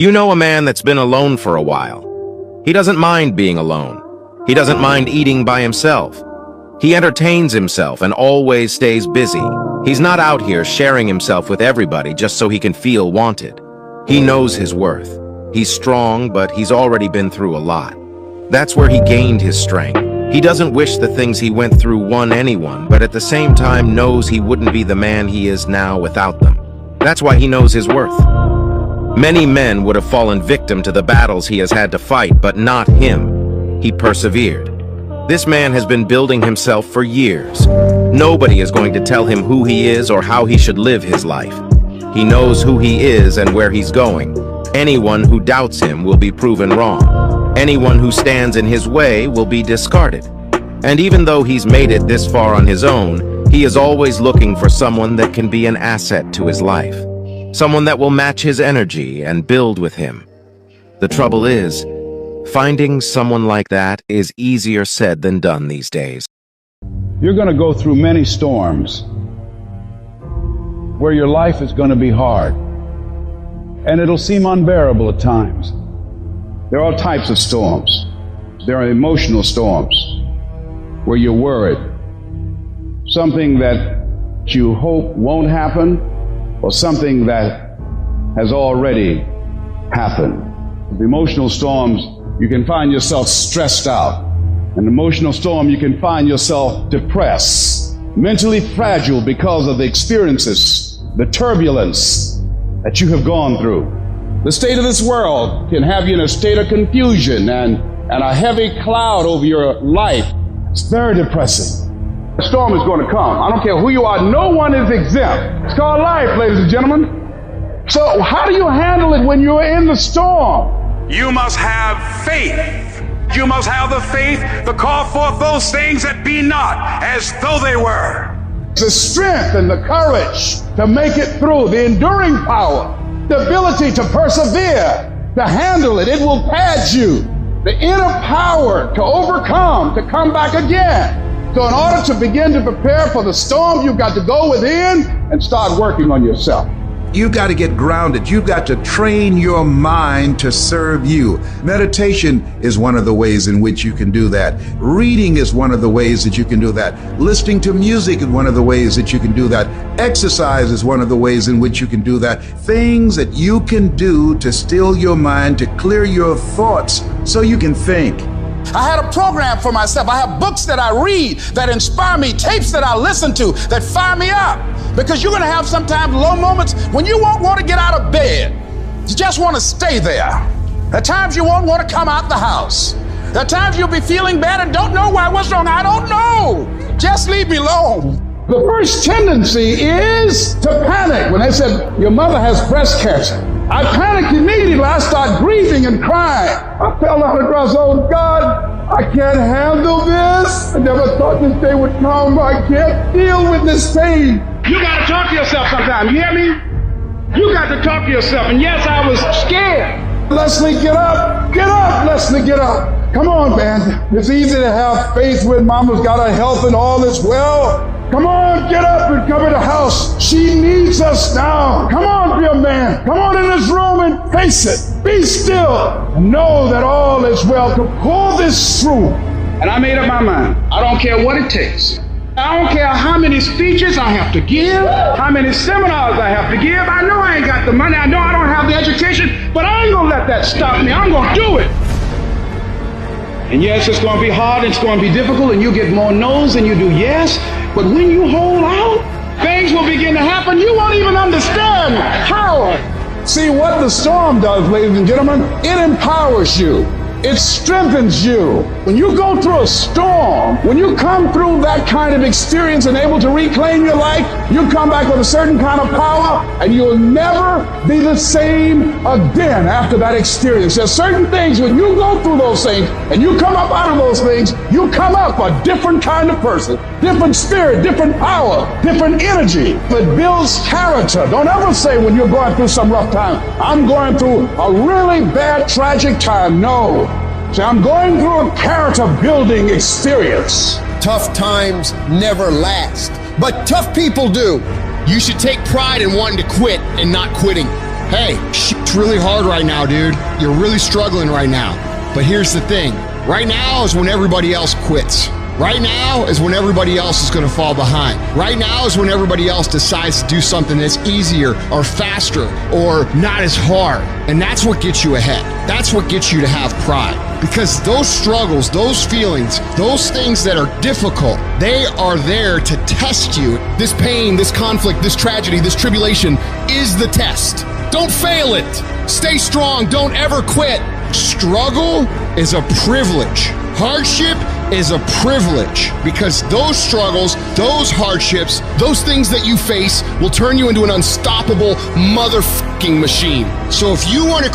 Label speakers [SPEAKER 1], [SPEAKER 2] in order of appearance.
[SPEAKER 1] You know a man that's been alone for a while. He doesn't mind being alone. He doesn't mind eating by himself. He entertains himself and always stays busy. He's not out here sharing himself with everybody just so he can feel wanted. He knows his worth. He's strong, but he's already been through a lot. That's where he gained his strength. He doesn't wish the things he went through won anyone, but at the same time knows he wouldn't be the man he is now without them. That's why he knows his worth. Many men would have fallen victim to the battles he has had to fight, but not him. He persevered. This man has been building himself for years. Nobody is going to tell him who he is or how he should live his life. He knows who he is and where he's going. Anyone who doubts him will be proven wrong. Anyone who stands in his way will be discarded. And even though he's made it this far on his own, he is always looking for someone that can be an asset to his life. Someone that will match his energy and build with him. The trouble is, finding someone like that is easier said than done these days.
[SPEAKER 2] You're going to go through many storms where your life is going to be hard, and it'll seem unbearable at times. There are all types of storms. There are emotional storms where you're worried. Something that you hope won't happen, or something that has already happened. With emotional storms, you can find yourself stressed out. In an emotional storm, you can find yourself depressed, mentally fragile because of the experiences, the turbulence that you have gone through. The state of this world can have you in a state of confusion and a heavy cloud over your life. It's very depressing. The storm is going to come. I don't care who you are. No one is exempt. It's called life, ladies and gentlemen. So how do you handle it when you're in the storm?
[SPEAKER 3] You must have faith. You must have the faith to call forth those things that be not as though they were.
[SPEAKER 2] The strength and the courage to make it through, the enduring power, the ability to persevere, to handle it. It will pad you. The inner power to overcome, to come back again. So in order to begin to prepare for the storm, you've got to go within and start working on yourself.
[SPEAKER 4] You've got to get grounded. You've got to train your mind to serve you. Meditation is one of the ways in which you can do that. Reading is one of the ways that you can do that. Listening to music is one of the ways that you can do that. Exercise is one of the ways in which you can do that. Things that you can do to still your mind, to clear your thoughts so you can think.
[SPEAKER 5] I had a program for myself. I have books that I read that inspire me, tapes that I listen to that fire me up. Because you're going to have sometimes low moments when you won't want to get out of bed. You just want to stay there. At times you won't want to come out the house. At times you'll be feeling bad and don't know why. What's wrong? I don't know. Just leave me alone.
[SPEAKER 2] The first tendency is to panic. When they said, your mother has breast cancer, I panicked immediately. I started grieving and crying. I fell down across, oh God, I can't handle this. I never thought this day would come. I can't deal with this pain. You got to talk to yourself sometimes. You hear me? You got to talk to yourself. And yes, I was scared. Leslie, get up. Get up, Leslie, get up. Come on, man. It's easy to have faith when mama's got her health and all is well. Come on, get up and come in the house. She needs us now. Come on, be a man. Come on in this room and face it. Be still and know that all is well. To pull this through. And I made up my mind. I don't care what it takes. I don't care how many speeches I have to give, how many seminars I have to give. I know I ain't got the money. I know I don't have the education, but I ain't gonna let that stop me. I'm gonna do it. And yes, it's going to be hard, it's going to be difficult, and you get more no's than you do yes. But when you hold out, things will begin to happen. You won't even understand how. See, what the storm does, ladies and gentlemen, it empowers you. It strengthens you. When you go through a storm, when you come through that kind of experience and able to reclaim your life, you come back with a certain kind of power, and you'll never be the same again after that experience. There's certain things, when you go through those things and you come up out of those things, you come up a different kind of person, different spirit, different power, different energy. It builds character. Don't ever say when you're going through some rough time, I'm going through a really bad, tragic time. No. So I'm going through a character building experience.
[SPEAKER 6] Tough times never last, but tough people do. You should take pride in wanting to quit and not quitting. hey, shit's really hard right now, dude. You're really struggling right now. But here's the thing. Right now is when everybody else quits. Right now is when everybody else is going to fall behind. Right now is when everybody else decides to do something that's easier or faster or not as hard. And that's what gets you ahead. That's what gets you to have pride. Because those struggles, those feelings, those things that are difficult, they are there to test you.
[SPEAKER 7] This pain, this conflict, this tragedy, this tribulation is the test. Don't fail it. Stay strong. Don't ever quit.
[SPEAKER 6] Struggle is a privilege. Hardship is a privilege, because those struggles, those hardships,
[SPEAKER 7] Those things that you face will turn you into an unstoppable motherfucking machine.
[SPEAKER 6] so if you want to